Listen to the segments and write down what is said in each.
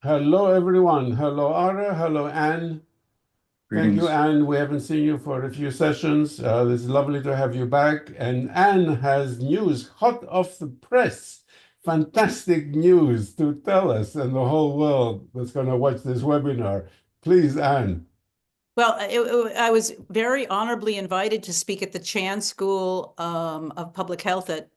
Hello, everyone. Hello, Ara. Hello, Anne. Thank you, Greetings. Anne. We haven't seen you for a few sessions. It's lovely to have you back. And Anne has news hot off the press. Fantastic news to tell us and the whole world that's going to watch this webinar. Please, Anne. Well, I was very honorably invited to speak at the Chan School of Public Health at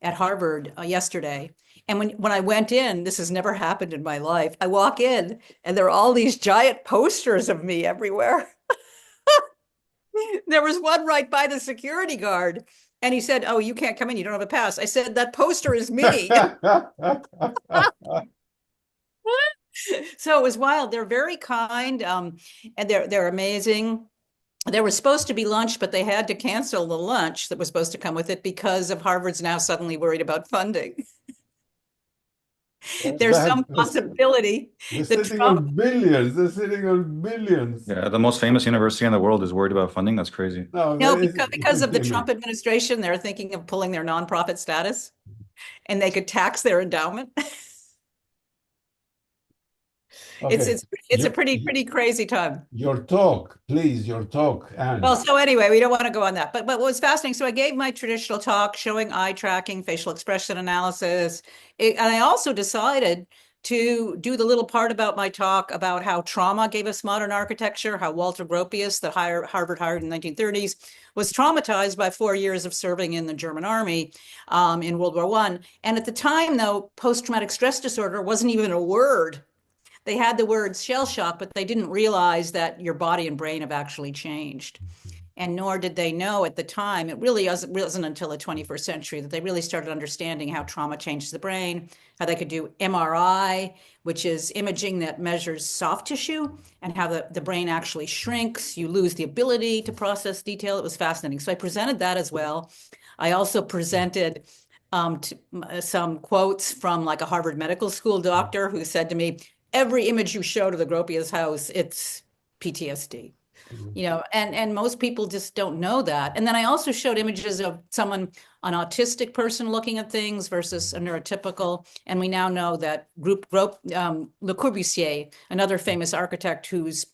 Harvard yesterday. And when I went in, this has never happened in my life. I walk in and there are all these giant posters of me everywhere. There was one right by the security guard. And he said, "Oh, you can't come in. You don't have a pass." I said, "That poster is me." So it was wild. They're very kind, and they're amazing. There was supposed to be lunch, but they had to cancel the lunch that was supposed to come with it because of Harvard's now suddenly worried about funding. There's some possibility They're that sitting Trump, on billions. They're sitting on billions. Yeah, the most famous university in the world is worried about funding. That's crazy. No, no, there is, because of the Trump administration, they're thinking of pulling their nonprofit status and they could tax their endowment. It's okay. it's it's a pretty crazy time. Your talk, please, your talk, Well, Anne. so anyway, we don't want to go on that. But what was fascinating, so I gave my traditional talk showing eye tracking, facial expression analysis. And I also decided to do the little part about my talk about how trauma gave us modern architecture, how Walter Gropius, that Harvard hired in the 1930s, was traumatized by 4 years of serving in the German army in World War I. And at the time, though, post-traumatic stress disorder wasn't even a word. They had the word shell shock, but they didn't realize that your body and brain have actually changed. And nor did they know at the time, it really wasn't until the 21st century that they really started understanding how trauma changes the brain, how they could do MRI, which is imaging that measures soft tissue, and how the brain actually shrinks. You lose the ability to process detail. It was fascinating. So I presented that as well. I also presented some quotes from like a Harvard Medical School doctor who said to me, "Every image you show to the Gropius house, it's PTSD." And most people just don't know that. And then I also showed images of an autistic person looking at things versus a neurotypical. And we now know that Le Corbusier, another famous architect whose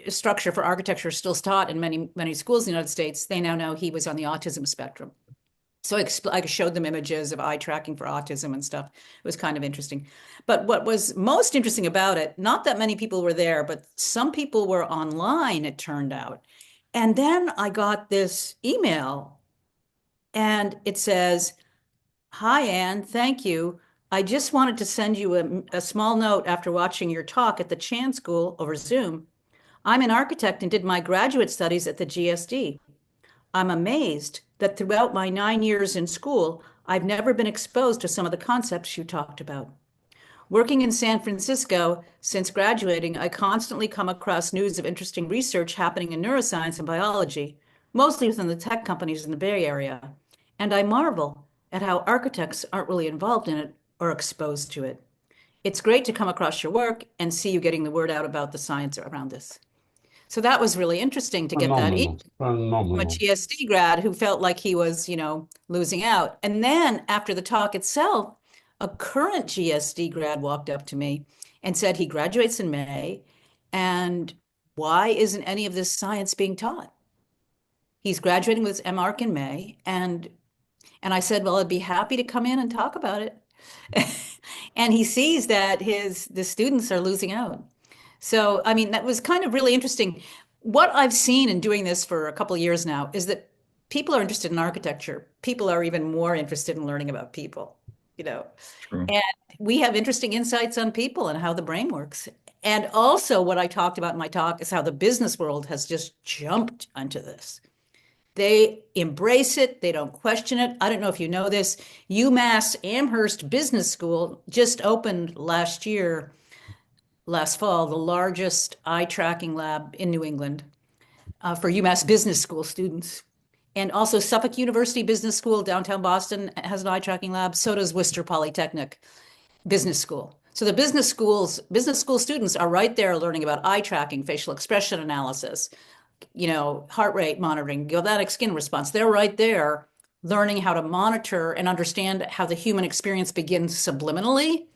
structure for architecture is still taught in many schools in the United States, they now know he was on the autism spectrum. So I showed them images of eye tracking for autism and stuff. It was kind of interesting. But what was most interesting about it, not that many people were there, but some people were online, it turned out. And then I got this email and it says, "Hi, Anne, thank you. I just wanted to send you a small note after watching your talk at the Chan School over Zoom. I'm an architect and did my graduate studies at the GSD. I'm amazed that throughout my 9 years in school, I've never been exposed to some of the concepts you talked about. Working in San Francisco since graduating, I constantly come across news of interesting research happening in neuroscience and biology, mostly within the tech companies in the Bay Area. And I marvel at how architects aren't really involved in it or exposed to it. It's great to come across your work and see you getting the word out about the science around this." So that was really interesting to get that Phenomenal, from a phenomenal. GSD grad who felt like he was, losing out. And then after the talk itself, a current GSD grad walked up to me and said he graduates in May, and why isn't any of this science being taught? He's graduating with his MArch in May, and I said, "Well, I'd be happy to come in and talk about it." And he sees that the students are losing out. So, I mean, that was kind of really interesting. What I've seen in doing this for a couple of years now is that people are interested in architecture. People are even more interested in learning about people, you know. True. And we have interesting insights on people and how the brain works. And also, what I talked about in my talk is how the business world has just jumped onto this. They embrace it. They don't question it. I don't know if you know this. UMass Amherst Business School just opened last fall, the largest eye tracking lab in New England for UMass Business School students. And also Suffolk University Business School, downtown Boston, has an eye tracking lab. So does Worcester Polytechnic Business School. So the business school students are right there learning about eye tracking, facial expression analysis, heart rate monitoring, galvanic skin response. They're right there learning how to monitor and understand how the human experience begins subliminally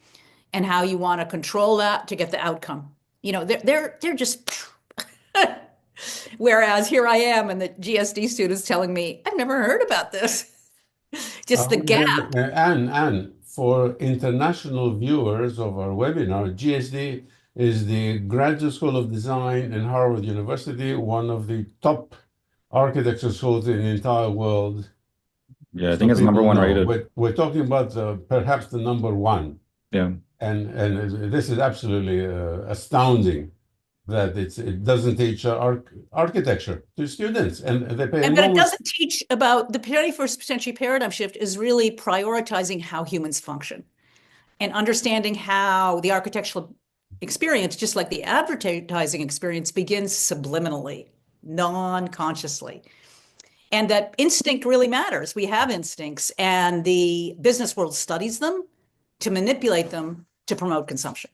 and how you want to control that to get the outcome. You know, they're just whereas here I am and the GSD students telling me, I've never heard about this. Just the gap. And for international viewers of our webinar, GSD is the Graduate School of Design in Harvard University, one of the top architecture schools in the entire world. Yeah, I So think it's number people one know. rated. We're talking about perhaps the number one. Yeah. And this is absolutely astounding that it doesn't teach architecture to students, and they pay But it enormous. doesn't teach about the 21st century paradigm shift is really prioritizing how humans function and understanding how the architectural experience, just like the advertising experience, begins subliminally, non-consciously. And that instinct really matters. We have instincts, and the business world studies them to manipulate them to promote consumption.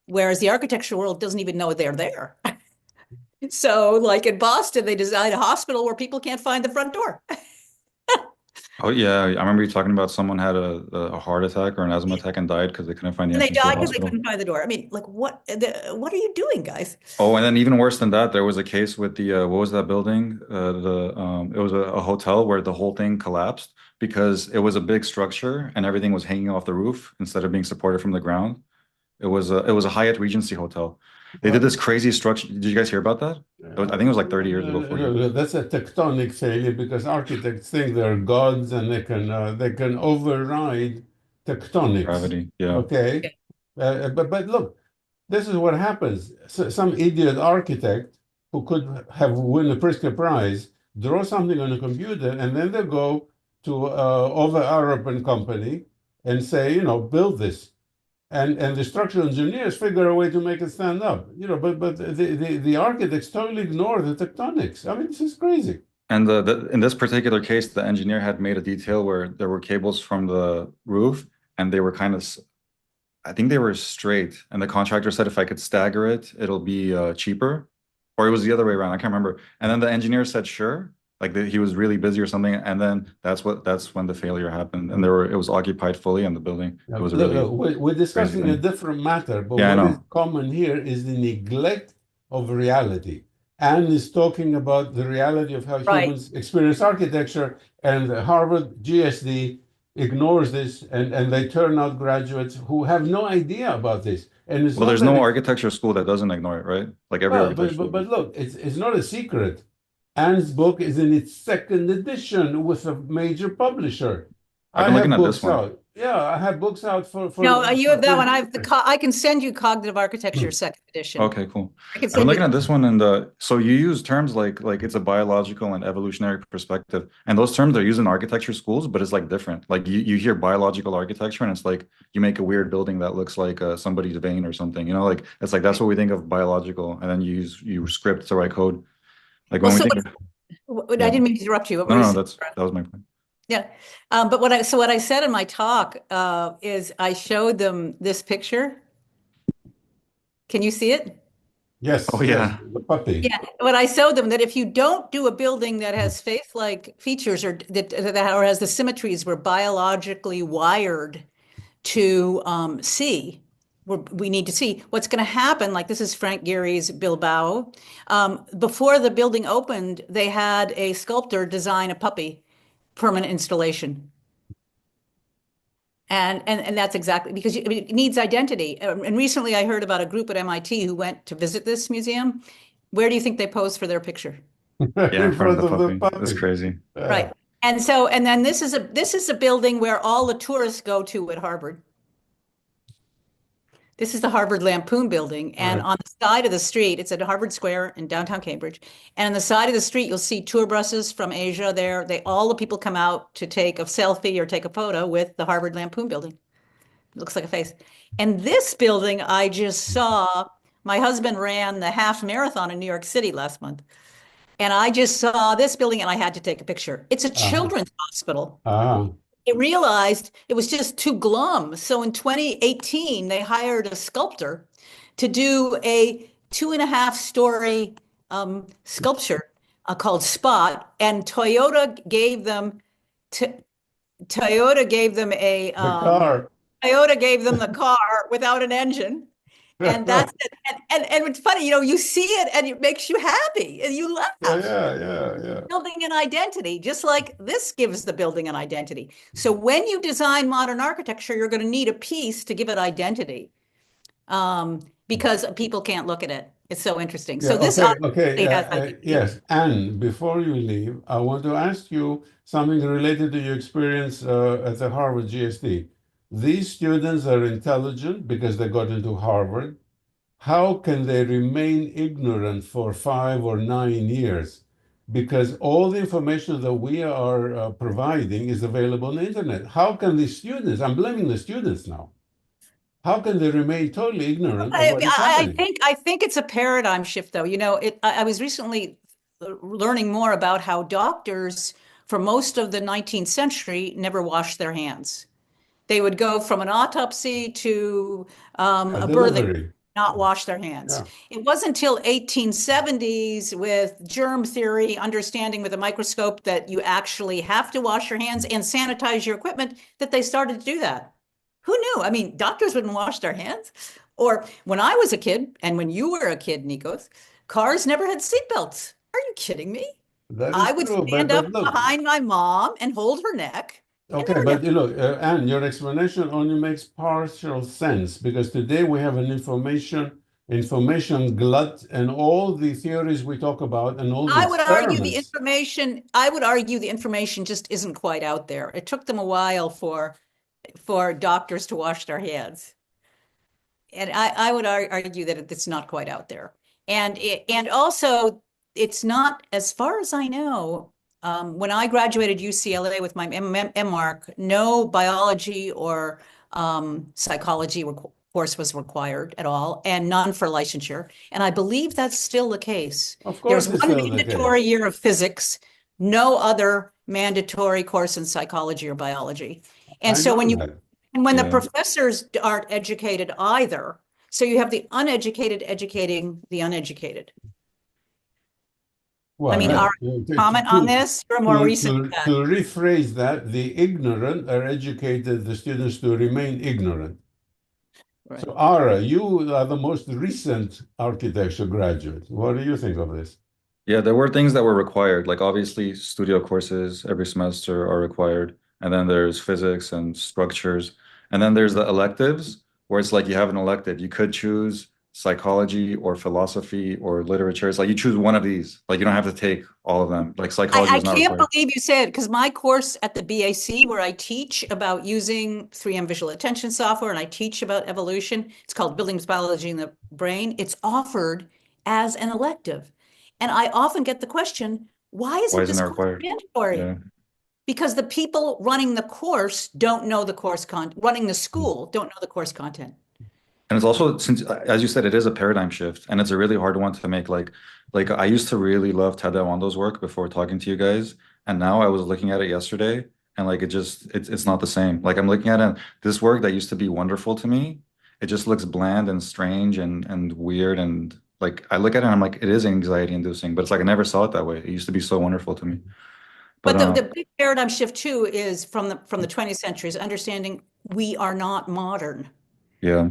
Whereas the architecture world doesn't even know they're there. So, like in Boston, they designed a hospital where people can't find the front door. Oh yeah, I remember you talking about someone had a heart attack or an asthma attack and died because they couldn't find the And they entrance to the died because they hospital. couldn't find the door. I mean, like, what are you doing, guys? Oh, and then even worse than that, there was a case with the what was that building? It was a hotel where the whole thing collapsed because it was a big structure and everything was hanging off the roof instead of being supported from the ground. It was a Hyatt Regency hotel. They did this crazy structure. Did you guys hear about that? I think it was like 30 years ago, 40 years. That's a tectonic failure because architects think they're gods and they can override tectonics. Gravity, yeah. Okay, but look, this is what happens. So, some idiot architect who could have won a Pritzker Prize draw something on a computer, and then they go to Over Arab and company and say, build this. And the structural engineers figure a way to make it stand up, but the architects totally ignore the tectonics. I mean, this is crazy. And in this particular case, the engineer had made a detail where there were cables from the roof and they were kind of, I think they were straight. And the contractor said if I could stagger it, it'll be cheaper. Or it was the other way around. I can't remember. And then the engineer said, sure. Like he was really busy or something, and then that's when the failure happened, and it was occupied fully in the building. It was really we're discussing a different matter, but yeah, what is common here is the neglect of reality. Anne is talking about the reality of how humans experience architecture, and Harvard GSD ignores this, and they turn out graduates who have no idea about this. And it's there's no architecture school that doesn't ignore it, right? Like every but look, it's not a secret. Anne's book is in its second edition with a major publisher. I've been looking at this one. Out. Yeah, I have books out for. No, you have that one. I can send you Cognitive Architecture second edition. Okay, cool. I've been looking at this one, and so you use terms like it's a biological and evolutionary perspective, and those terms are used in architecture schools, but it's like different. Like you hear biological architecture, and it's like you make a weird building that looks like somebody's vein or something. Like it's like that's what we think of biological, and then you script to write code. Like when I didn't mean to interrupt you. No, that was my point. Yeah, but what I said in my talk is I showed them this picture. Can you see it? Yes. Oh yeah, the puppy. Yeah, but I showed them that if you don't do a building that has faith-like features or or has the symmetries we're biologically wired to see. We need to see what's going to happen. Like this is Frank Gehry's Bilbao. Before the building opened, they had a sculptor design a puppy permanent installation. And that's exactly because it needs identity. And recently I heard about a group at MIT who went to visit this museum. Where do you think they posed for their picture? Yeah, in front of the puppy. That's crazy. Right. And then this is a building where all the tourists go to at Harvard. This is the Harvard Lampoon building, and on the side of the street, it's at Harvard Square in downtown Cambridge. And on the side of the street, you'll see tour buses from Asia there. All the people come out to take a selfie or take a photo with the Harvard Lampoon building. It looks like a face. And this building, I just saw. My husband ran the half marathon in New York City last month, and I just saw this building, and I had to take a picture. It's a children's hospital. They realized it was just too glum. So in 2018, they hired a sculptor to do a 2.5-story sculpture called Spot, and Toyota gave them the car without an engine. And that's it. And it's funny, you see it and it makes you happy and you laugh. Yeah. Building an identity, just like this gives the building an identity. So when you design modern architecture, you're going to need a piece to give it identity, because people can't look at it. It's so interesting. So this Okay. has identity. Yes. And before you leave, I want to ask you something related to your experience at the Harvard GSD. These students are intelligent because they got into Harvard. How can they remain ignorant for 5 or 9 years? Because all the information that we are providing is available on the internet. How can the students, I'm blaming the students now, how can they remain totally ignorant of what is happening? I think it's a paradigm shift, though. I was recently learning more about how doctors, for most of the 19th century, never washed their hands. They would go from an autopsy to a birthing, Delivery. not wash their hands. Yeah. It wasn't until 1870s with germ theory, understanding with a microscope that you actually have to wash your hands and sanitize your equipment, that they started to do that. Who knew? I mean, doctors wouldn't wash their hands. Or when I was a kid, and when you were a kid, Nikos, cars never had seatbelts. Are you kidding me? That is I would true, stand but up look. behind my mom and hold her neck. Okay, but look, Anne, your explanation only makes partial sense because today we have an information glut, and all the theories we talk about and all the I would argue the experiments. information just isn't quite out there. It took them a while for doctors to wash their hands. And I would argue that it's not quite out there. And also, it's not, as far as I know, when I graduated UCLA with my MMarch, no biology or psychology course was required at all, and none for licensure. And I believe that's still the case. Of course, There's it's one still the mandatory case. year of physics, no other mandatory course in psychology or biology. And I so know that. when the Yeah. professors aren't educated either, so you have the uneducated educating the uneducated. I mean, Well, our comment on this, you're more recent. to rephrase that, the ignorant are educated the students to remain ignorant. Right. So, Ara, you are the most recent architecture graduate. What do you think of this? Yeah, there were things that were required. Like obviously studio courses every semester are required. And then there's physics and structures. And then there's the electives where it's like you have an elective. You could choose psychology or philosophy or literature. It's like you choose one of these. Like you don't have to take all of them. Like psychology I is not can't required. believe you said, because my course at the BAC, where I teach about using 3M visual attention software and I teach about evolution, it's called Building Biology in the Brain. It's offered as an elective. And I often get the question, why Why isn't isn't this that course required? mandatory? Yeah. Because the people running the course don't know the course content, running the school don't know the course content. And it's also, since as you said, it is a paradigm shift and it's a really hard one to make. Like I used to really love Tadao Ando's work before talking to you guys. And now I was looking at it yesterday and like it's not the same. Like I'm looking at it, this work that used to be wonderful to me, it just looks bland and strange and weird. And like I look at it and I'm like, it is anxiety inducing, but it's like I never saw it that way. It used to be so wonderful to me. But But the big paradigm shift too is from the 20th century is understanding we are not modern. yeah.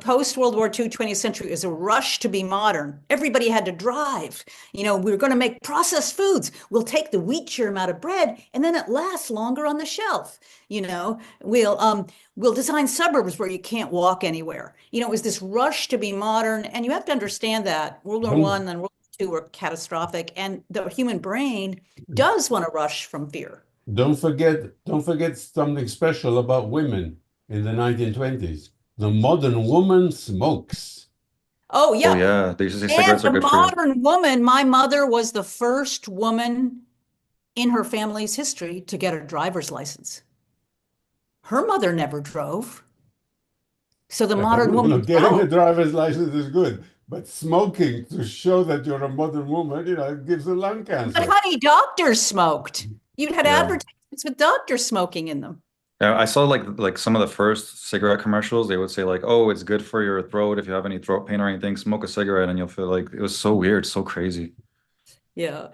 Post World War II, 20th century is a rush to be modern. Everybody had to drive. We're going to make processed foods. We'll take the wheat germ out of bread, and then it lasts longer on the shelf. We'll design suburbs where you can't walk anywhere. It was this rush to be modern, and you have to understand that World War I and World War II were catastrophic, and the human brain does want to rush from fear. Don't forget something special about women in the 1920s. The modern woman smokes. Oh, yeah. Oh yeah. They used to say And cigarettes are the good for you. modern woman, my mother was the first woman in her family's history to get a driver's license. Her mother never drove. So the modern woman, Getting a driver's license is good, but smoking to show that you're a modern woman, it gives a lung cancer. But honey, doctors smoked. You'd had Yeah. advertisements with doctors smoking in them. Yeah, I saw like some of the first cigarette commercials. They would say like, "Oh, it's good for your throat. If you have any throat pain or anything, smoke a cigarette and you'll feel like." It was so weird, so crazy. Yeah.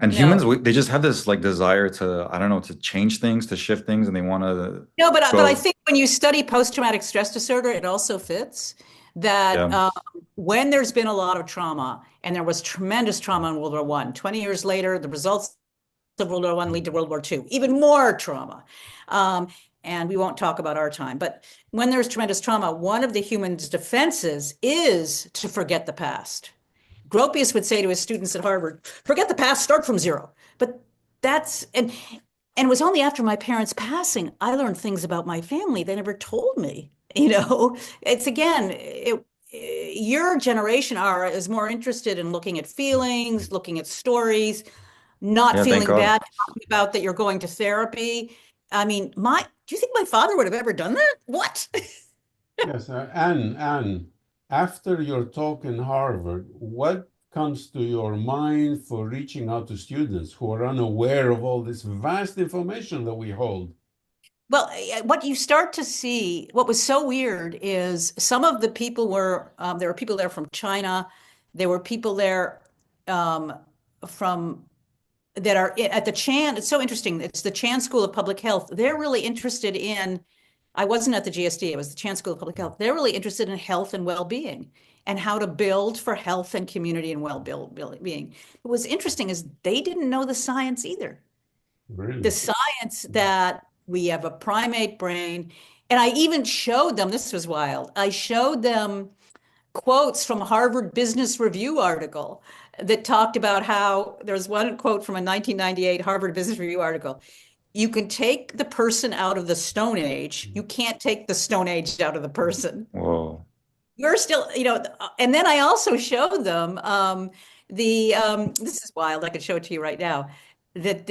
And No. humans, they just have this like desire to, I don't know, to change things, to shift things, and they want to No, but I go. think when you study post-traumatic stress disorder, it also fits that Yeah, when there's been a lot of trauma, and there was tremendous trauma in World War One, 20 years later, the results of World War One lead to World War Two, even more trauma. Um, and we won't talk about our time, but when there's tremendous trauma, one of the human's defenses is to forget the past. Gropius would say to his students at Harvard, forget the past, start from zero. But that's, and it was only after my parents' passing, I learned things about my family they never told me. It's again, your generation, Ara, is more interested in looking at feelings, looking at stories, not yeah, thank feeling God. bad, talking about that you're going to therapy. I mean, do you think my father would have ever done that? What? Yes, Anne, after your talk in Harvard, what comes to your mind for reaching out to students who are unaware of all this vast information that we hold? Well, what you start to see, what was so weird is some of the people there were people there from China, there were people there um, from that are at the Chan. It's so interesting. It's the Chan School of Public Health. They're really interested in, I wasn't at the GSD, it was the Chan School of Public Health. They're really interested in health and well-being and how to build for health and community and well-being. What was interesting is they didn't know the science either. The Really? science that we have a primate brain. And I even showed them, this was wild. I showed them quotes from a Harvard Business Review article that talked about how there's one quote from a 1998 Harvard Business Review article. You can take the person out of the Stone Age. You can't take the Stone Age out of the person. Whoa. We're still, and then I also showed them this is wild. I could show it to you right now, that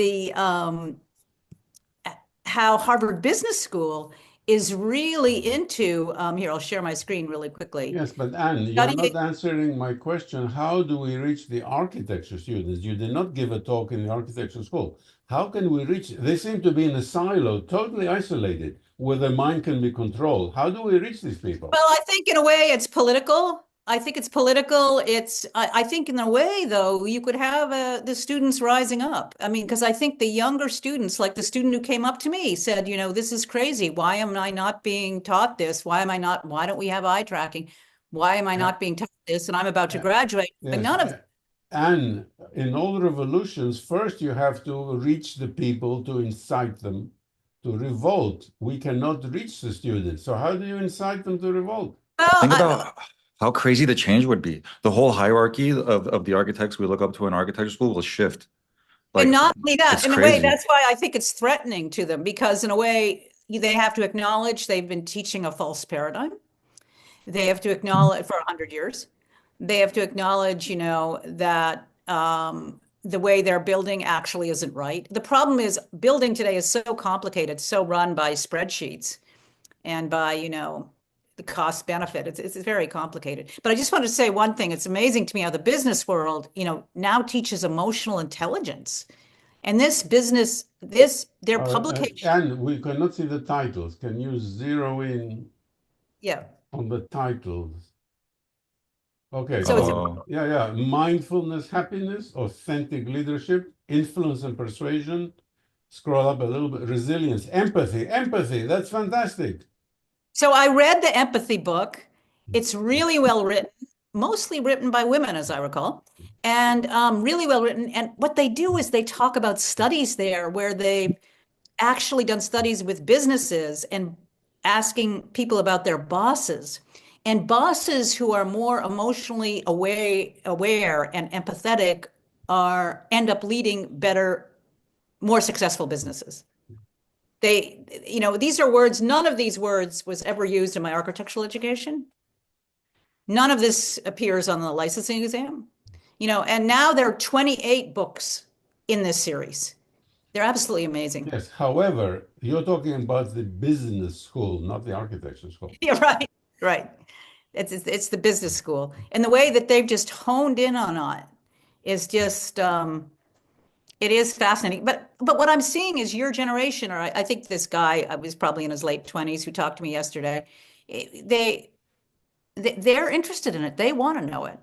how Harvard Business School is really into, here, I'll share my screen really quickly. Yes, but Anne, you're not answering my question. How do we reach the architecture students? You did not give a talk in the architecture school. How can we reach? They seem to be in a silo, totally isolated, where their mind can be controlled. How do we reach these people? Well, I think in a way it's political. I think it's political. I think in a way, though, you could have the students rising up. I mean, because I think the younger students, like the student who came up to me, said, this is crazy. Why am I not being taught this? Why don't we have eye tracking? Why am I not being taught this? And I'm about to graduate. But Yes. none of And in all revolutions, first you have to reach the people to incite them to revolt. We cannot reach the students. So how do you incite them to revolt? Think well, about how crazy the change would be. The whole hierarchy of the architects we look up to in architecture school will shift. and Like, not only that, it's in a way, crazy. that's why I think it's threatening to them, because in a way, they have to acknowledge they've been teaching a false paradigm. They have to acknowledge for 100 years. They have to acknowledge, that the way they're building actually isn't right. The problem is building today is so complicated, so run by spreadsheets and by, the cost benefit. It's very complicated. But I just wanted to say one thing. It's amazing to me how the business world, now teaches emotional intelligence. And their publication. And we cannot see the titles. Can you zero in Yeah. on the titles? Okay. So yeah. Mindfulness, happiness, authentic leadership, influence and persuasion. Scroll up a little bit. Resilience, empathy. That's fantastic. So I read the empathy book. It's really well written, mostly written by women, as I recall, and really well written. And what they do is they talk about studies there where they've actually done studies with businesses and asking people about their bosses. And bosses who are more emotionally aware and empathetic end up leading better, more successful businesses. These are words, none of these words was ever used in my architectural education. None of this appears on the licensing exam, and now there are 28 books in this series. They're absolutely amazing. Yes. However, you're talking about the business school, not the architecture school. Yeah, right. It's the business school. And the way that they've just honed in on it is just, it is fascinating. But what I'm seeing is your generation, or I think this guy was probably in his late 20s who talked to me yesterday. They're interested in it. They want to know it.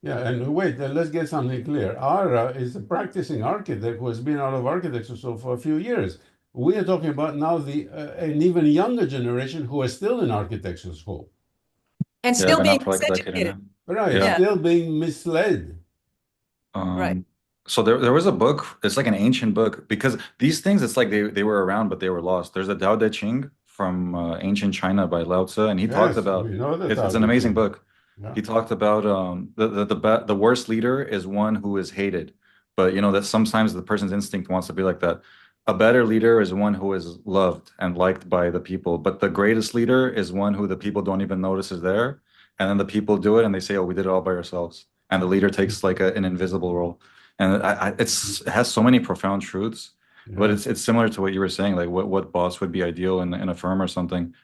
Yeah, and wait, let's get something clear. Ara is a practicing architect who has been out of architecture so for a few years. We are talking about now the an even younger generation who are still in architecture school, And Yeah, still been being out for like a decade miseducated. now. right? Yeah. Yeah, Still being misled. right. Um, so there was a book, it's like an ancient book, because these things, it's like they were around, but they were lost. There's a Tao Te Ching from ancient China by Lao Tzu, and he talked Yes, about we know the it's Tao an Te amazing Ching. book. Yeah. He talked about the worst leader is one who is hated, but you know that sometimes the person's instinct wants to be like that. A better leader is one who is loved and liked by the people, but the greatest leader is one who the people don't even notice is there, and then the people do it and they say, "Oh, we did it all by ourselves," and the leader takes like an invisible role. And it has so many profound truths, but Yeah. it's similar to what you were saying, like what boss would be ideal in a firm or something.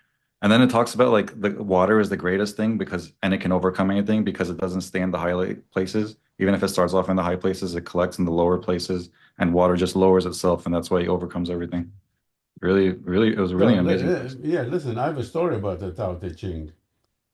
And then it talks about like the water is the greatest thing because and it can overcome anything because it doesn't stay in the high places. Even if it starts off in the high places, it collects in the lower places, and water just lowers itself, and that's why it overcomes everything. Really, really, it was a really So, amazing text. yeah, listen, I have a story about the Tao Te Ching.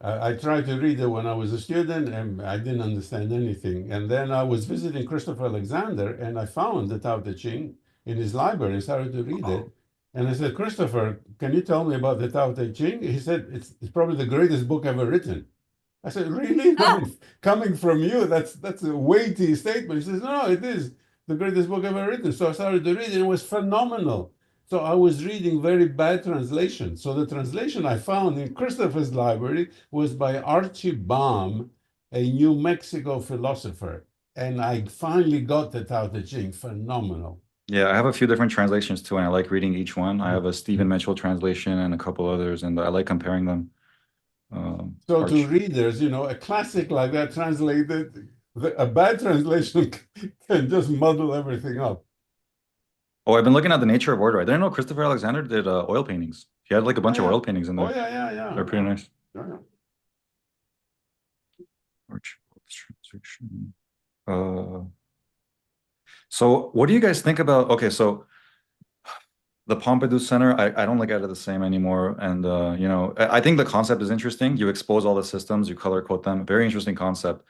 I tried to read it when I was a student and I didn't understand anything. And then I was visiting Christopher Alexander and I found the Tao Te Ching in his library and started to read it. And I said, Christopher, can you tell me about the Tao Te Ching? He said, it's probably the greatest book ever written. I said, really? I Ah, mean, coming from you, that's a weighty statement. He says, no, it is the greatest book ever written. So I started to read it. It was phenomenal. So I was reading very bad translations. So the translation I found in Christopher's library was by Archie Baum, a New Mexico philosopher. And I finally got the Tao Te Ching. Phenomenal. Yeah, I have a few different translations too, and I like reading each one. I have a Stephen Mitchell translation and a couple others, and I like comparing them. So to Arch. readers, a classic like that translated, a bad translation can just muddle everything up. Oh, I've been looking at the nature of order. I didn't know Christopher Alexander did oil paintings. He had like a Oh bunch of yeah. oil paintings in Oh there. yeah, yeah, yeah, They're pretty yeah. nice. Yeah, yeah. Archibald's translation. Uh, so what do you guys think about? Okay, so the Pompidou Center, I don't look at it the same anymore. And I think the concept is interesting. You expose all the systems, you color code them. Very interesting concept.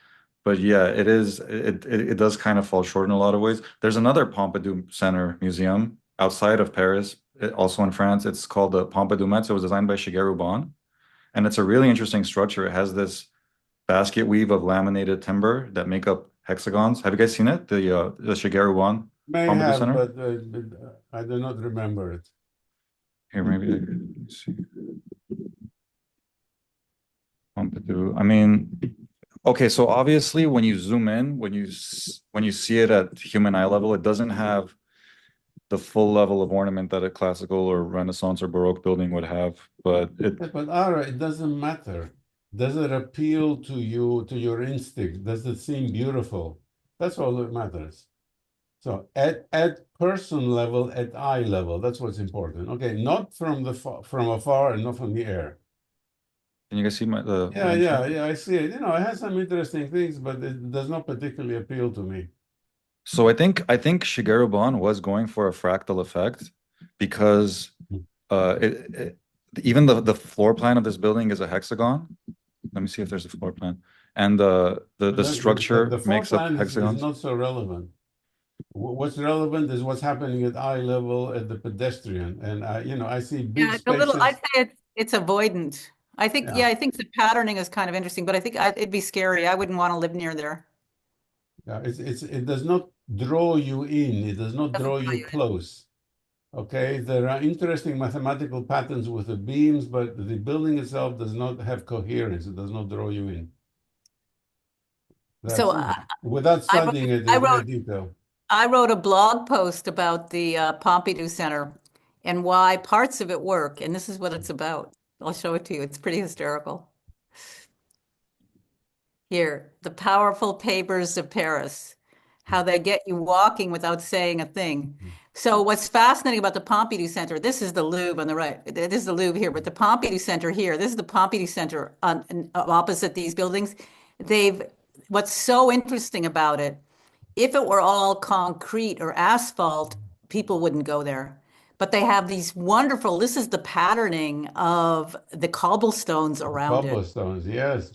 But yeah, it does kind of fall short in a lot of ways. There's another Pompidou Center museum outside of Paris, also in France. It's called the Pompidou Met. It was designed by Shigeru Ban. And it's a really interesting structure. It has this basket weave of laminated timber that make up hexagons. Have you guys seen it? The Shigeru Ban May Pompidou have, Center? but I do not remember it. Here, maybe let me see. Pompidou. I mean, okay, so obviously when you zoom in, when you see it at human eye level, it doesn't have the full level of ornament that a classical or Renaissance or Baroque building would have, but it Yes, but Ara, it doesn't matter. Does it appeal to you, to your instinct? Does it seem beautiful? That's all that matters. So at person level, at eye level, that's what's important. Okay, not from from afar and not from the air. can you guys see the Yeah, image yeah, here? yeah. I see it. It has some interesting things, but it does not particularly appeal to me. So I think Shigeru Ban was going for a fractal effect because even the floor plan of this building is a hexagon. Let me see if there's a floor plan. And But the then the structure floor makes up plan is hexagons. not so relevant. What's relevant is what's happening at eye level at the pedestrian. And I see big Yeah, it's a little, I'd spaces. say it's avoidant. Yeah, I think the patterning is kind of interesting, but it'd be scary. I wouldn't want to live near there. yeah. It does not draw you in. It does not Doesn't draw tell you you. close. Okay, there are interesting mathematical patterns with the beams, but the building itself does not have coherence. It does not draw you in. So That's without I wrote, studying it I in great wrote, detail. I wrote a blog post about the Pompidou Center and why parts of it work, and this is what it's about. I'll show it to you. It's pretty hysterical. Here, the powerful papers of Paris, how they get you walking without saying a thing. So what's fascinating about the Pompidou Center, this is the Louvre on the right. This is the Louvre here, but the Pompidou Center here, this is the Pompidou Center opposite these buildings. They've, what's so interesting about it, if it were all concrete or asphalt, people wouldn't go there. But they have these wonderful, this is the patterning of the cobblestones around it. Cobblestones, yes.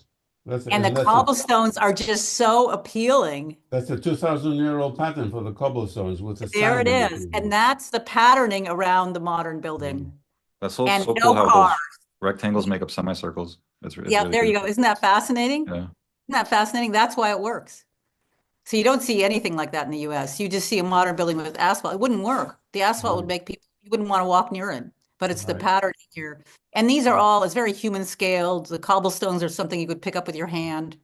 And the cobblestones are just so appealing. That's a 2,000-year-old pattern for the cobblestones with the There sand it in is. between. And that's the patterning around the modern building. That's so, And so no cool how cars. those rectangles make up semicircles. It's Yeah, really there you good. go. Isn't that fascinating? Yeah. Isn't that fascinating? That's why it works. So you don't see anything like that in the US. You just see a modern building with asphalt. It wouldn't work. The asphalt would make people, you wouldn't want to walk near it. But it's the Right. patterning here. And these are all, it's very human scaled. The cobblestones are something you could pick up with your hand.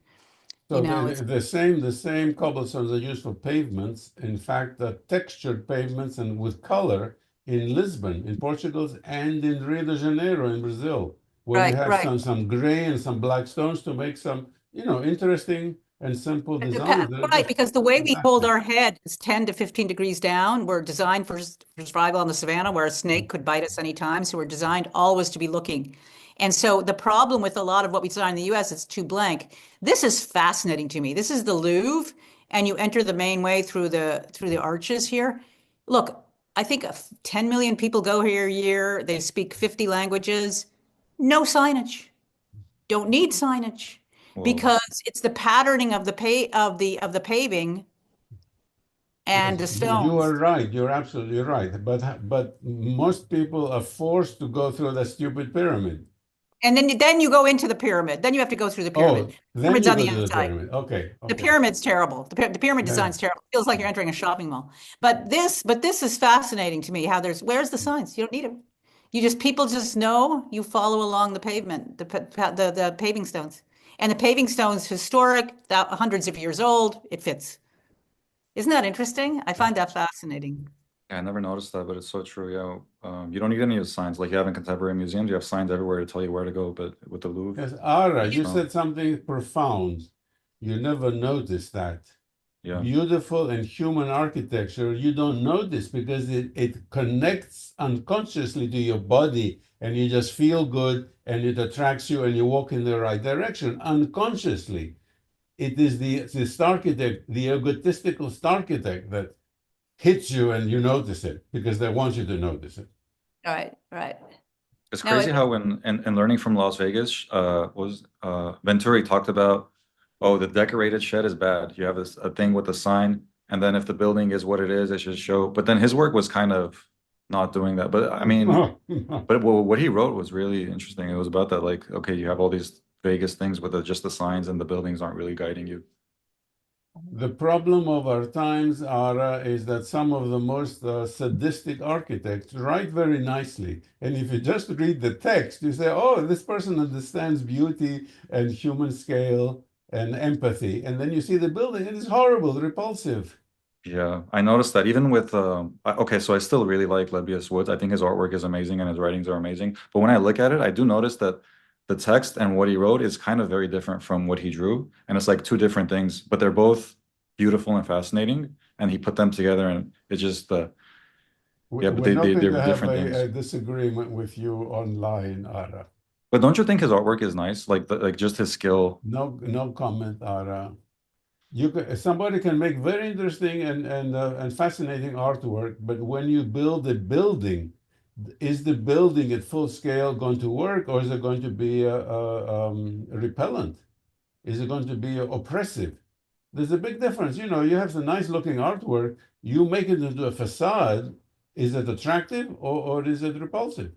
So You know, the same cobblestones are used for pavements. In fact, the textured pavements and with color in Lisbon, in Portugal, and in Rio de Janeiro in Brazil, where you have right. some gray and some black stones to make some, interesting and simple designs. They're Right, just because the way we hold fantastic. our head is 10 to 15 degrees down. We're designed for survival on the savannah where a snake could bite us anytime. So we're designed always to be looking. And so the problem with a lot of what we design in the US, it's too blank. This is fascinating to me. This is the Louvre, and you enter the main way through the arches here. Look, I think 10 million people go here a year. They speak 50 languages. No signage. Don't need signage Whoa. because it's the patterning of the paving and the Yes, you are stones. right. You're absolutely right. But most people are forced to go through the stupid pyramid. And then you go into the pyramid. Then you have to go through the pyramid. Oh, then Pyramid's you on go the to the inside. pyramid. Okay, The okay. pyramid's terrible. The pyramid Yeah. design's terrible. It feels like you're entering a shopping mall. But this is fascinating to me. Where's the signs? You don't need them. People just know. You follow along the pavement, the paving stones, and the paving stones historic, hundreds of years old. It fits. Isn't that interesting? I find that fascinating. Yeah, I never noticed that, but it's so true. Yeah. You don't need any of the signs. Like you have in contemporary museums, you have signs everywhere to tell you where to go, but with the Louvre, Yes, Ara, you no. said something profound. You never notice that. Yeah. Beautiful and human architecture, you don't notice because it connects unconsciously to your body and you just feel good and it attracts you and you walk in the right direction unconsciously. It is the architect, the egotistical architect that hits you and you notice it because they want you to notice it. Right, right. It's No, crazy how in learning from Las Vegas, Venturi talked about, oh, the decorated shed is bad. You have a thing with a sign, and then if the building is what it is, it should show. But then his work was kind of not doing that. But I mean, but what he wrote was really interesting. It was about that, like, okay, you have all these Vegas things with just the signs, and the buildings aren't really guiding you. The problem of our times, Ara, is that some of the most sadistic architects write very nicely. And if you just read the text, you say, oh, this person understands beauty and human scale and empathy. And then you see the building, and it's horrible, repulsive. Yeah, I noticed that even with okay, so I still really like Lebbeus Woods. I think his artwork is amazing and his writings are amazing. But when I look at it, I do notice that the text and what he wrote is kind of very different from what he drew. And it's like two different things, but they're both beautiful and fascinating. And he put them together and it's just yeah, but We're not going they're to have different a things. disagreement with you online, Ara. But don't you think his artwork is nice? Like just his skill. No comment, Ara. Somebody can make very interesting and fascinating artwork, but when you build a building, is the building at full scale going to work, or is it going to be repellent? Is it going to be oppressive? There's a big difference. You have the nice looking artwork, you make it into a facade. Is it attractive or is it repulsive?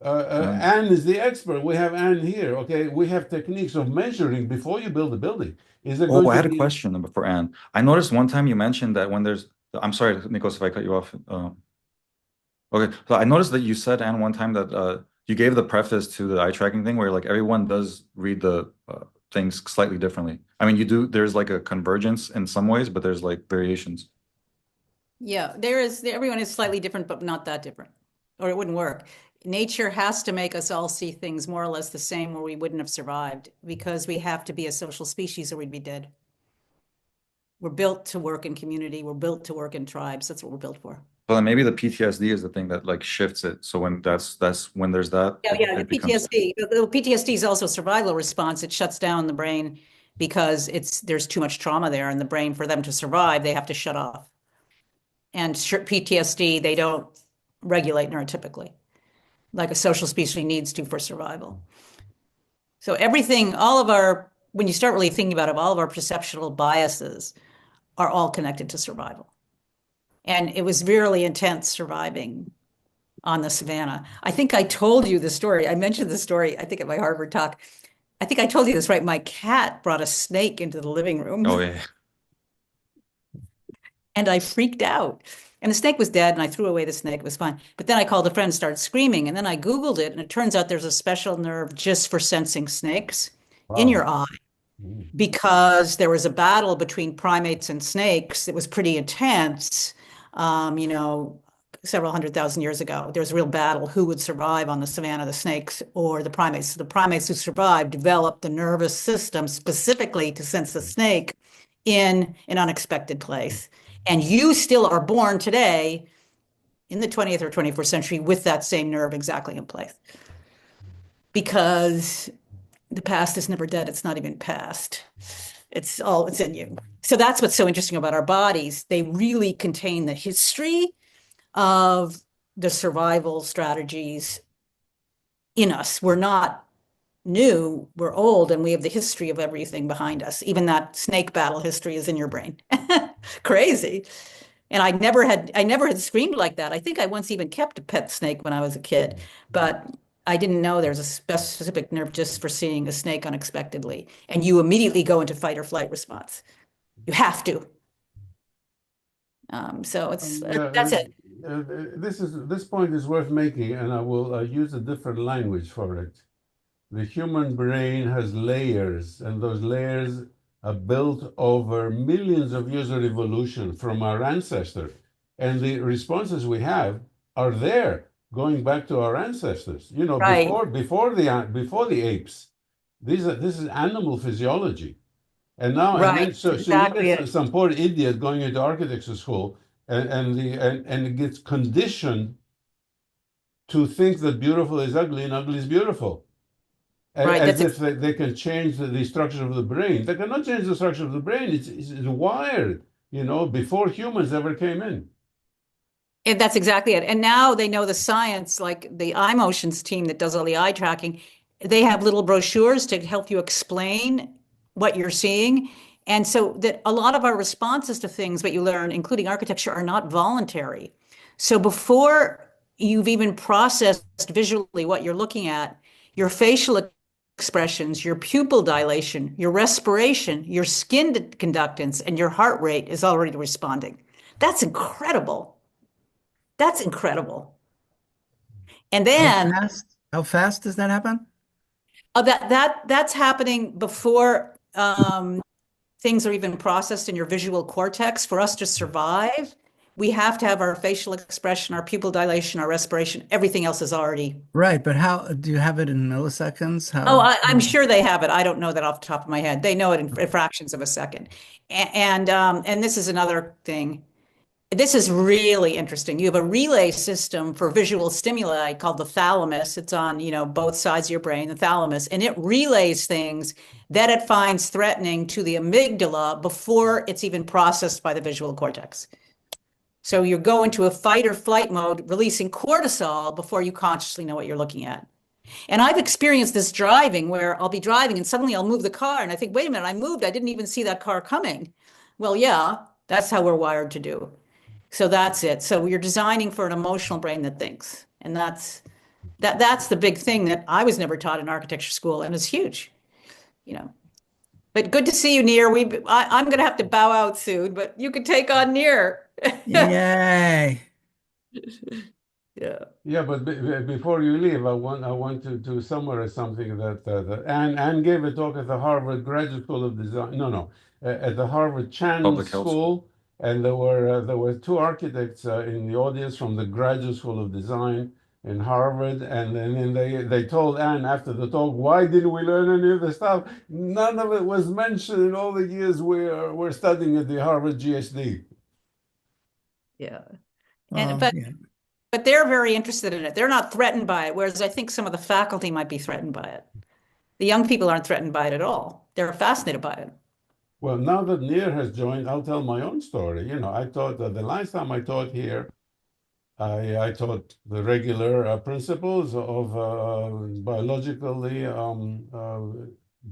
Anne is the expert. We have Anne here. Okay, we have techniques of measuring before you build a building. Is it Oh, going I to had a be? question for Anne. I noticed one time you mentioned that when there's, I'm sorry, Nikos, if I cut you off. Okay, so I noticed that you said, Anne, one time that you gave the preface to the eye tracking thing where like everyone does read the things slightly differently. I mean, there's like a convergence in some ways, but there's like variations. Yeah, everyone is slightly different, but not that different, or it wouldn't work. Nature has to make us all see things more or less the same, or we wouldn't have survived because we have to be a social species or we'd be dead. We're built to work in community. We're built to work in tribes. That's what we're built for. Well, then maybe the PTSD is the thing that like shifts it. So when that's when there's that, Yeah, the it becomes. PTSD. The PTSD is also a survival response. It shuts down the brain because there's too much trauma there in the brain for them to survive. They have to shut off. And PTSD, they don't regulate neurotypically, like a social species needs to for survival. So everything, all of our, when you start really thinking about it, all of our perceptual biases are all connected to survival. And it was really intense surviving on the Savannah. I think I told you the story. I mentioned the story, I think at my Harvard talk. I think I told you this, right? My cat brought a snake into the living room. Oh yeah. And I freaked out. And the snake was dead, and I threw away the snake. It was fine. But then I called a friend and started screaming. And then I Googled it, and it turns out there's a special nerve just for sensing snakes in Wow. your eye, because there was a battle between primates and snakes that was pretty intense, you know, several 100,000 years ago. There was a real battle who would survive on the Savannah, the snakes or the primates. So the primates who survived developed the nervous system specifically to sense the snake in an unexpected place. And you still are born today in the 20th or 21st century with that same nerve exactly in place. Because the past is never dead. It's not even past. It's in you. So that's what's so interesting about our bodies. They really contain the history of the survival strategies in us. We're not new, we're old, and we have the history of everything behind us. Even that snake battle history is in your brain. Crazy. And I never had screamed like that. I think I once even kept a pet snake when I was a kid, but I didn't know there's a specific nerve just for seeing a snake unexpectedly. And you immediately go into fight or flight response. You have to. So that's it. This point is worth making, and I will use a different language for it. The human brain has layers, and those layers are built over millions of years of evolution from our ancestors. And the responses we have are there, going back to our ancestors. You know, Right. before the apes. This is animal physiology. And now, and then, Right. so you Exactly get it. some poor idiot going into architecture school, and it gets conditioned to think that beautiful is ugly and ugly is beautiful. Right. As That's if they can change the structure of the brain. They cannot change the structure of the brain. It's wired, you know, before humans ever came in. And that's exactly it. And now they know the science, like the eye motions team that does all the eye tracking. They have little brochures to help you explain what you're seeing. And so that a lot of our responses to things, what you learn, including architecture, are not voluntary. So before you've even processed visually what you're looking at, your facial expressions, your pupil dilation, your respiration, your skin conductance, and your heart rate is already responding. That's incredible. That's incredible. And then How fast does that happen? that's happening before things are even processed in your visual cortex. For us to survive, we have to have our facial expression, our pupil dilation, our respiration. Everything else is already. Right, but how do you have it in milliseconds? Oh, How? I'm sure they have it. I don't know that off the top of my head. They know it in fractions of a second. And this is another thing. This is really interesting. You have a relay system for visual stimuli called the thalamus. It's on, you know, both sides of your brain, the thalamus, and it relays things that it finds threatening to the amygdala before it's even processed by the visual cortex. So you go into a fight or flight mode, releasing cortisol before you consciously know what you're looking at. And I've experienced this driving where I'll be driving and suddenly I'll move the car and I think, wait a minute, I moved. I didn't even see that car coming. Well, yeah, that's how we're wired to do. So that's it. So you're designing for an emotional brain that thinks. And that's the big thing that I was never taught in architecture school, and it's huge, you know. But good to see you, Nir. I'm going to have to bow out soon, but you could take on Nir. Yay. Yeah. Yeah, but before you leave, I want to summarize something that Anne gave a talk at the Harvard Graduate School of Design. No, at the Harvard Chan Public Health School, and there were two architects in the audience from the Graduate School of Design in Harvard, and then they told Anne after the talk, why didn't we learn any of the stuff? None of it was mentioned in all the years we're studying at the Harvard GSD. Yeah. Well, And yeah. but they're very interested in it. They're not threatened by it, whereas I think some of the faculty might be threatened by it. The young people aren't threatened by it at all. They're fascinated by it. Well, now that Nir has joined, I'll tell my own story. You know, I taught the last time I taught here, I taught the regular principles of biologically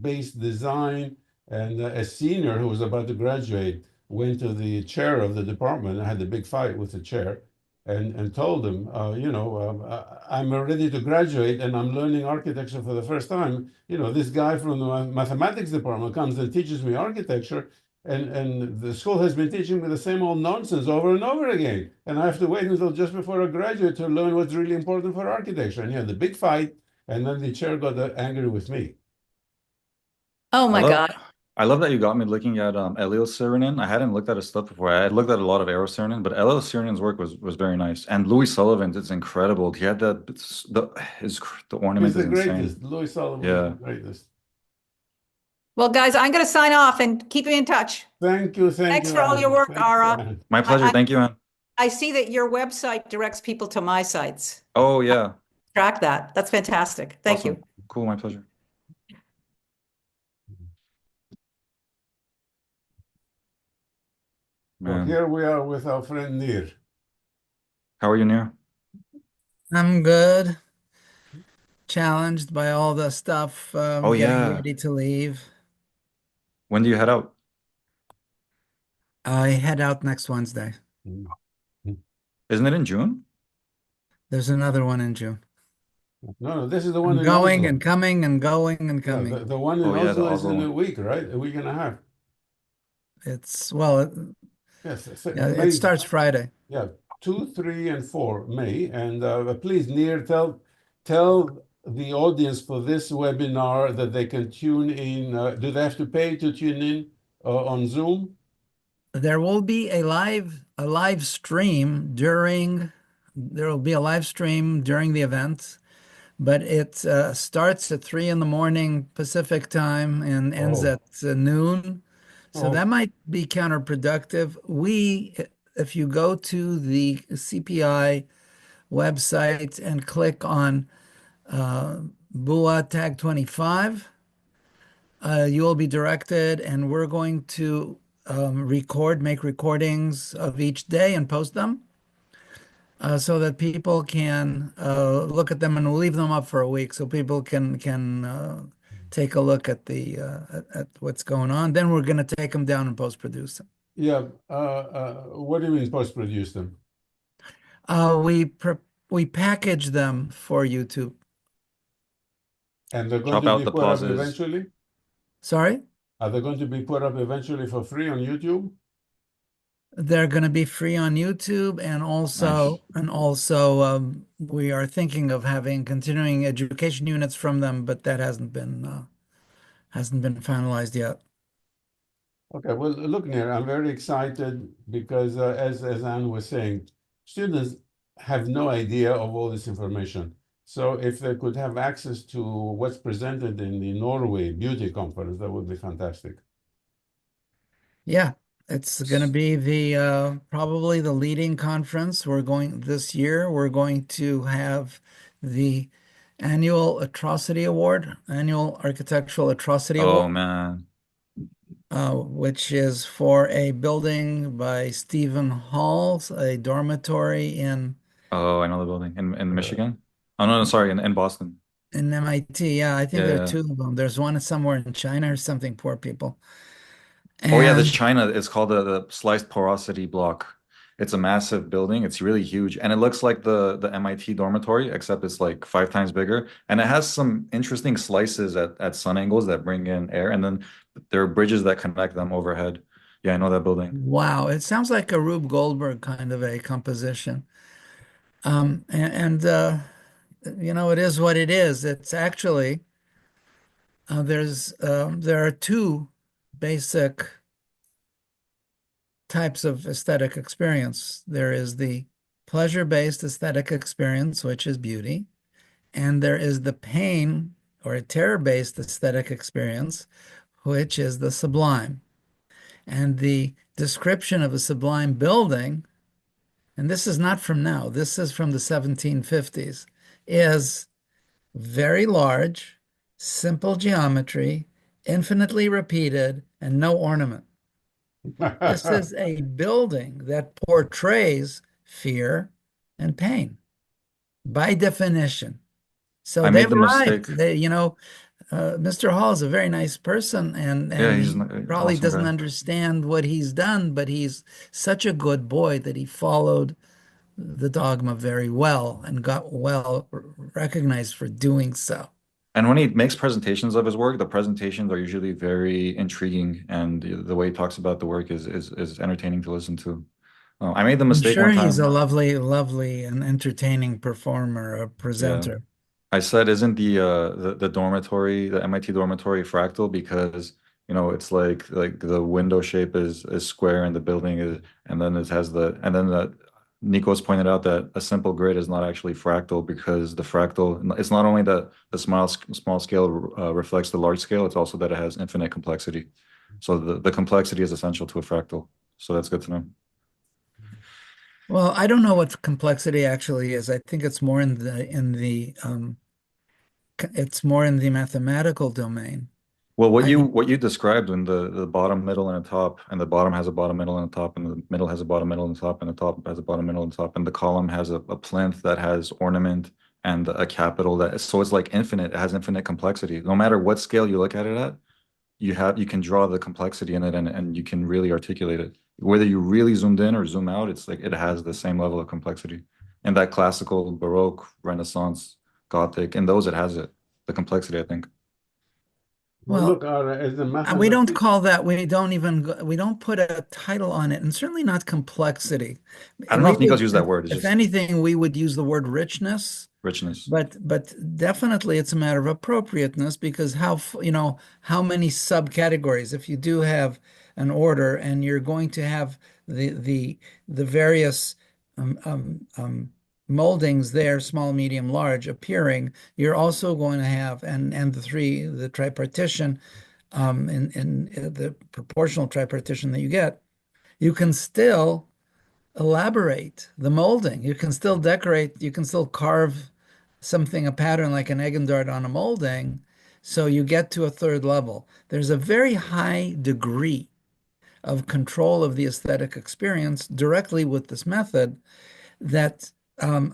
based design, and a senior who was about to graduate went to the chair of the department and had a big fight with the chair, and told him, I'm ready to graduate and I'm learning architecture for the first time. This guy from the mathematics department comes and teaches me architecture, and the school has been teaching me the same old nonsense over and over again. And I have to wait until just before I graduate to learn what's really important for architecture. And he had the big fight, and then the chair got angry with me. Oh I my love God. I love that you got me looking at Elio Saarinen. I hadn't looked at his stuff before. I had looked at a lot of Eero Saarinen, but Elio Saarinen's work was very nice. And Louis Sullivan's, it's incredible. He had the ornament He's the is greatest. insane. Louis Sullivan is Yeah. the greatest. Well, guys, I'm going to sign off and keep you in touch. Thank you, Thanks for all your Anne. work, Thank you, Ara. Anne. My pleasure. Thank you, man. I see that your website directs people to my sites. Oh yeah. Track that. That's fantastic. Thank Awesome. you. Cool, my pleasure. So Man. here we are with our friend Nir. How are you, Nir? I'm good. Challenged by all the stuff, Oh getting yeah. ready to leave. When do you head out? I head out next Wednesday. Isn't it in June? There's another one in June. No, this is the one I'm in going Oslo. and coming and going and Yeah, coming. the one in Oh yeah, the Oslo is Oslo in a one. week, right? A week and a half. It's, well, Yes, yeah, it May. starts Friday. Yeah, 2, 3, and 4 May. And please, Nir, tell the audience for this webinar that they can tune in. Do they have to pay to tune in on Zoom? There will be a live stream there will be a live stream during the event, but it starts at 3 in the morning Pacific time and ends Oh, at noon. So oh, that might be counterproductive. If you go to the CPI website and click on BUA tag 25, you will be directed, and we're going to make recordings of each day and post them so that people can look at them, and we'll leave them up for a week so people can take a look at at what's going on. Then we're going to take them down and post-produce them. yeah. What do you mean post-produce them? Uh, we pre we package them for YouTube. And they're going Chop to out be the put up pauses. eventually? Sorry? Are they going to be put up eventually for free on YouTube? They're going to be free on YouTube, and Nice. also we are thinking of having continuing education units from them, but that hasn't been finalized yet. Okay, well, look, Nir, I'm very excited because, as Anne was saying, students have no idea of all this information. So if they could have access to what's presented in the Norway Beauty Conference, that would be fantastic. Yeah, it's going to be the probably the leading conference. This year. We're going to have the annual annual Architectural Atrocity Oh Award, man. which is for a building by Stephen Halls, a dormitory Oh, I know the building in Uh, Michigan. Oh no, no, sorry, in Boston. in MIT. Yeah, I think there are Yeah. two of them. There's one somewhere in China or something, poor people. Oh yeah, the And China, it's called the sliced porosity block. It's a massive building. It's really huge. And it looks like the MIT dormitory, except it's like 5 times bigger. And it has some interesting slices at sun angles that bring in air. And then there are bridges that connect them overhead. Yeah, I know that building. wow, it sounds like a Rube Goldberg kind of a composition. And it is what it is. It's actually there are two basic types of aesthetic experience. There is the pleasure-based aesthetic experience, which is beauty, and there is the pain or a terror-based aesthetic experience, which is the sublime. And the description of a sublime building, and this is not from now, this is from the 1750s, is very large, simple geometry, infinitely repeated, and no ornament. This is a building that portrays fear, and pain by definition. So I they've made the arrived. mistake. Mr. Hall is a very nice person, Yeah, and he's he an probably awesome doesn't guy. understand what he's done, but he's such a good boy that he followed the dogma very well and got well recognized for doing so. And when he makes presentations of his work, the presentations are usually very intriguing, and the way he talks about the work is entertaining to listen to. I made the I'm mistake sure one he's a time. lovely, lovely and entertaining performer, a Yeah, presenter. I said, isn't the dormitory, the MIT dormitory fractal because it's like the window shape is square and the building is and then it has and then Nikos pointed out that a simple grid is not actually fractal because the fractal it's not only that the small scale reflects the large scale, it's also that it has infinite complexity. So the complexity is essential to a fractal. So that's good to know. Well, I don't know what complexity actually is. I think it's more it's more in the mathematical domain. Well, what I you mean, what you described when the bottom, middle, and the top, and the bottom has a bottom, middle, and the top, and the middle has a bottom, middle, and the top, and the top has a bottom, middle, and top, and the column has a plinth that has ornament and a capital so it's like infinite. It has infinite complexity. No matter what scale you look at it at, you can draw the complexity in it and you can really articulate it. Whether you really zoomed in or zoom out, it's like it has the same level of complexity. And that classical, Baroque, Renaissance, Gothic, in those it has it, the complexity, I think. Well, well, look, as a we don't mathematician, call that, we don't put a title on it, and certainly not complexity. I don't know We if Nikos would, used that word. It's if just anything, we would use the word richness. richness. But definitely it's a matter of appropriateness because how many subcategories if you do have an order and you're going to have the various um, um, um, moldings there, small, medium, large, appearing, you're also going to have and the tripartition in the proportional tripartition that you get, you can still elaborate the molding. You can still decorate, you can still carve something, a pattern like an egg and dart on a molding. So you get to a third level. There's a very high degree of control of the aesthetic experience directly with this method that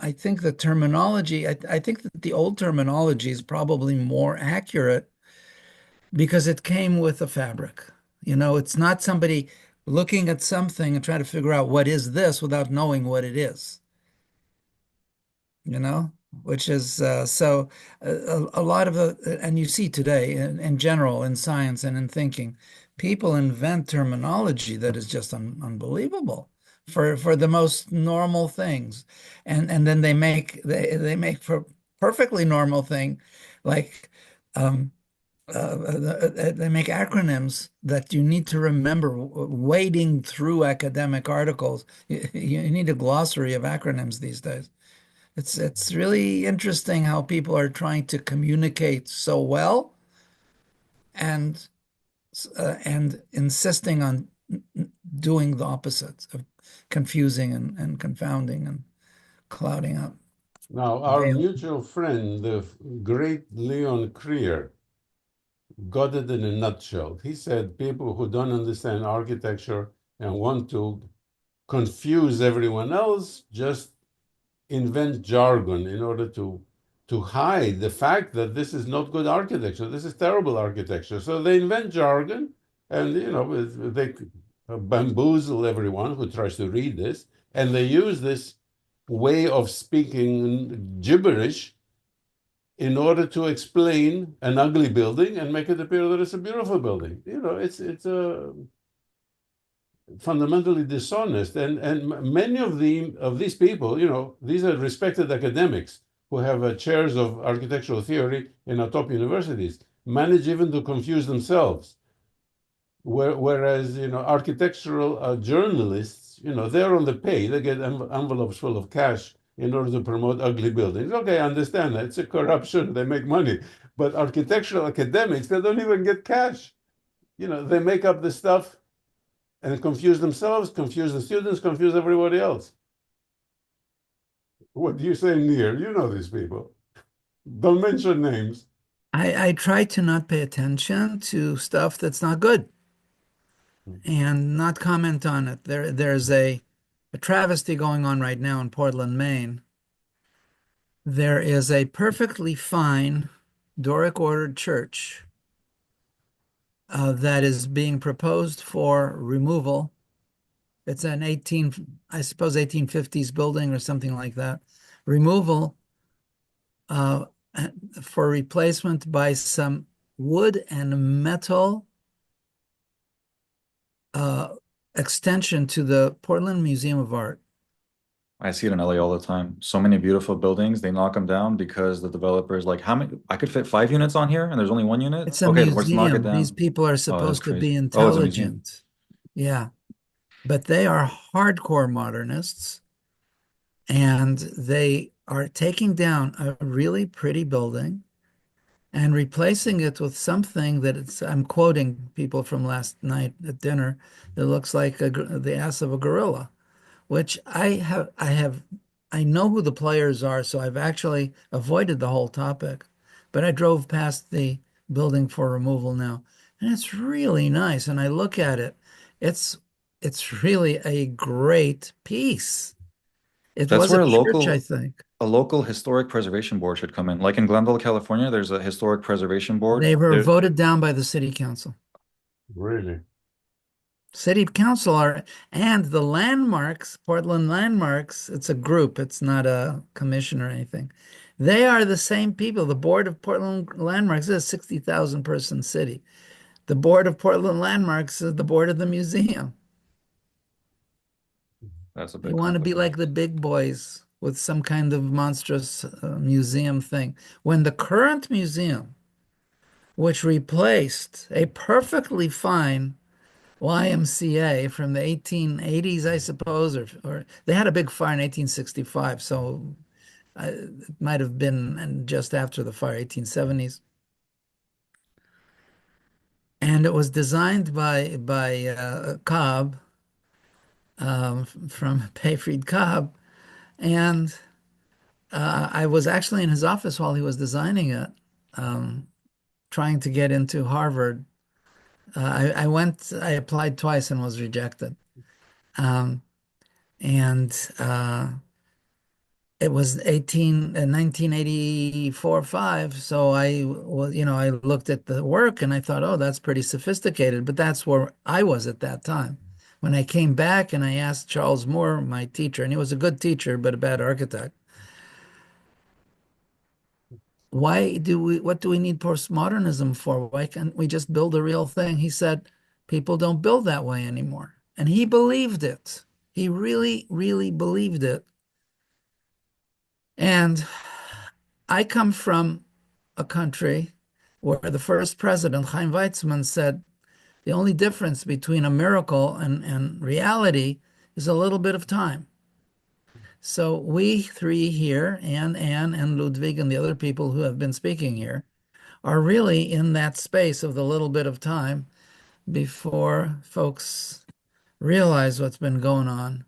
I think the terminology, I think that the old terminology is probably more accurate because it came with the fabric. It's not somebody looking at something and trying to figure out what is this without knowing what it is, you know, which is so a lot of and you see today in general in science and in thinking, people invent terminology that is just unbelievable for the most normal things. And then they make for perfectly normal thing like um, they make acronyms that you need to remember wading through academic articles. You need a glossary of acronyms these days. It's really interesting how people are trying to communicate so well and and insisting on doing the opposite of confusing and confounding and clouding up. now our Veil. mutual friend, the great Leon Krier, got it in a nutshell. He said people who don't understand architecture and want to confuse everyone else just invent jargon in order to hide the fact that this is not good architecture. This is terrible architecture. So they invent jargon, and they bamboozle everyone who tries to read this, and they use this way of speaking gibberish in order to explain an ugly building and make it appear that it's a beautiful building. It's a fundamentally dishonest. And many of these people, these are respected academics who have chairs of architectural theory in our top universities, manage even to confuse themselves. Whereas, architectural journalists, they're on the pay. They get envelopes full of cash in order to promote ugly buildings. Okay, I understand that. It's a corruption. They make money. But architectural academics, they don't even get cash. They make up the stuff and confuse themselves, confuse the students, confuse everybody else. What do you say, Nir? You know these people. Don't mention names. I try to not pay attention to stuff that's not good and not comment on it. There's a a travesty going on right now in Portland, Maine. There is a perfectly fine Doric ordered church that is being proposed for removal. It's an 1850s building or something like that. Removal for replacement by some wood and metal extension to the Portland Museum of Art. I see it in LA all the time. So many beautiful buildings, they knock them down because the developer is like, how many? I could fit 5 units on here, and there's only 1 unit. It's a Okay, let's knock it museum. These down. people are Oh, that's supposed to be crazy. Oh, it's a museum. intelligent. Yeah. But they are hardcore modernists, and they are taking down a really pretty building and replacing it with something that I'm quoting people from last night at dinner, that looks like the ass of a gorilla, which I know who the players are, so I've actually avoided the whole topic. But I drove past the building for removal now, and it's really nice. And I look at it, it's really a great piece. It That's was a where church, I think. a local historic preservation board should come in. Like in Glendale, California, there's a historic preservation board. They were voted down by the city council. Really? City council and the landmarks, Portland landmarks, it's a group, it's not a commission or anything. They are the same people. The board of Portland landmarks is a 60,000 person city. The board of Portland landmarks is the board of the museum. That's a They big want to be conflict. like the big boys with some kind of monstrous museum thing. When the current museum, which replaced a perfectly fine YMCA from the 1880s, I suppose, or they had a big fire in 1865, so it might have been just after the fire, 1870s. And it was designed by Cobb, from Payfried Cobb, and I was actually in his office while he was designing it, trying to get into Harvard. I applied twice and was rejected. And it was 1984-5. So I looked at the work and I thought, oh, that's pretty sophisticated. But that's where I was at that time. When I came back and I asked Charles Moore, my teacher, and he was a good teacher, but a bad architect, what do we need postmodernism for? Why can't we just build a real thing? He said, people don't build that way anymore. And he believed it. He really, really believed it. And I come from a country where the first president, Chaim Weizmann, said the only difference between a miracle and reality is a little bit of time. So we three here, Anne and Ludwig and the other people who have been speaking here, are really in that space of the little bit of time before folks realize what's been going on.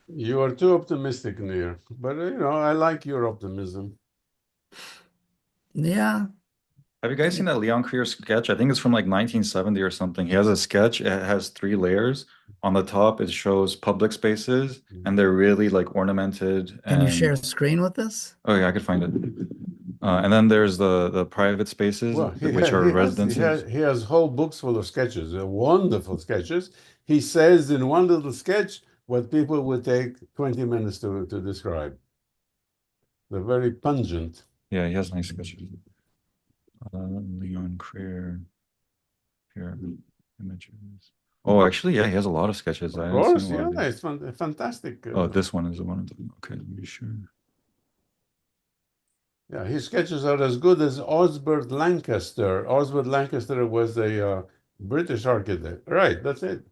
You are too optimistic, Nir. But I like your optimism. Yeah. Have you guys seen that Leon Krier sketch? I think it's from like 1970 or something. He has a sketch. It has 3 layers. On the top, it shows public spaces, and they're really like ornamented. Can you And share a screen with us? oh yeah, I could find it. And then there's the private spaces, Well, which are residences. he has whole books full of sketches, wonderful sketches. He says in one little sketch what people would take 20 minutes to describe. They're very pungent. Yeah, he has nice sketches. Leon Krier. Here, images. Oh, actually, yeah, he has a lot of sketches. Of I haven't course, seen a lot yeah, of these. it's fantastic. Oh, this one is the one. Okay, let me be sure. Yeah, his sketches are as good as Osbert Lancaster. Osbert Lancaster was a British architect. Right, that's it.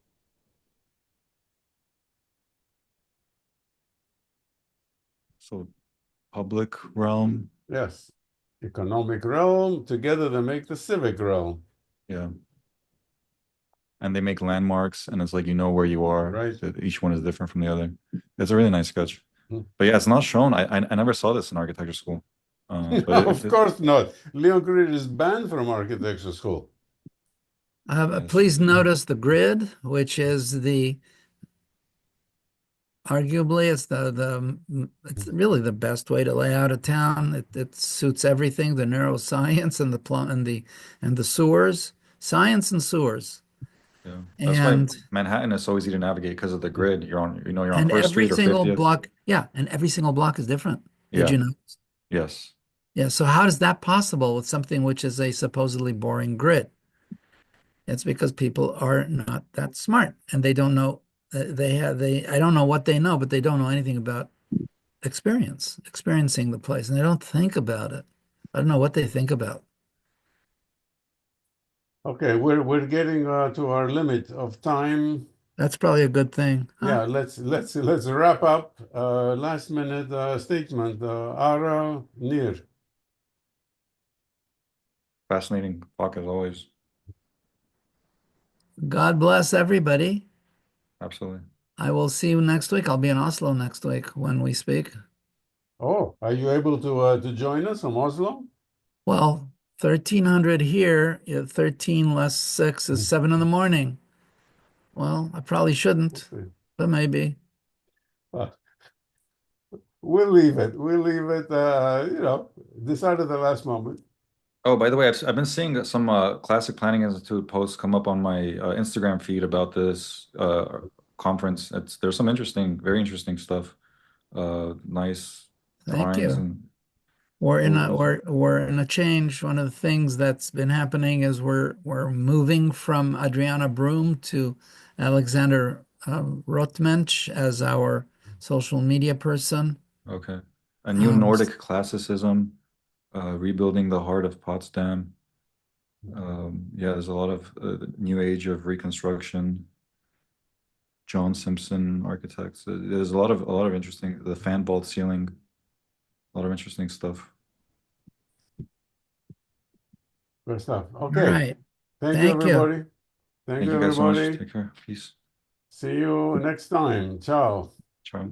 So, public realm. Yes. Economic realm, together they make the civic realm. Yeah. And they make landmarks, and it's like you know where you are. Right. Each one is different from the other. It's a really nice sketch. Hmm. But yeah, it's not shown. I never saw this in architecture school. But Of course not. Leon Krier is banned from architecture school. Yes. Please notice the grid, which is the arguably it's really the best way to lay out a town. It suits everything, the neuroscience and the plum and the sewers, science and sewers. Yeah. That's why And Manhattan is so easy to navigate because of the grid. You're on, you're on and First every Street or single 50th. block, yeah, and every single block is different. Did Yeah. you know? Yes. Yeah, so how is that possible with something which is a supposedly boring grid? It's because people are not that smart and they don't know I don't know what they know, but they don't know anything about experiencing the place, and they don't think about it. I don't know what they think about. Okay, we're getting to our limit of time. That's probably a good thing. Huh? Yeah, let's wrap up. Last minute statement. Ara Nir. Fascinating talk as always. God bless everybody. Absolutely. I will see you next week. I'll be in Oslo next week when we speak. Oh, are you able to join us from Oslo? Well, 1300 here, 13 less 6 is 7 in the morning. Well, I probably shouldn't, but maybe. We'll leave it. We'll leave it. Decide at the last moment. Oh, by the way, I've been seeing some Classic Planning Institute posts come up on my Instagram feed about this conference. There's some very interesting stuff. Nice Thank drawings you. and We're in a photos. we're in a change. One of the things that's been happening is we're moving from Adriana Broom to Alexander Rotmensch as our social media person. Okay. A new Nordic classicism, rebuilding the heart of Potsdam. Yeah, there's a lot of new age of reconstruction. John Simpson architects. There's a lot of interesting, the fan vault ceiling, a lot of interesting stuff. Good stuff. All Okay. right. Thank you, Thank you. everybody. Thank Thank you, you guys so much. everybody. Take care. Peace. See you next time. Ciao. Ciao.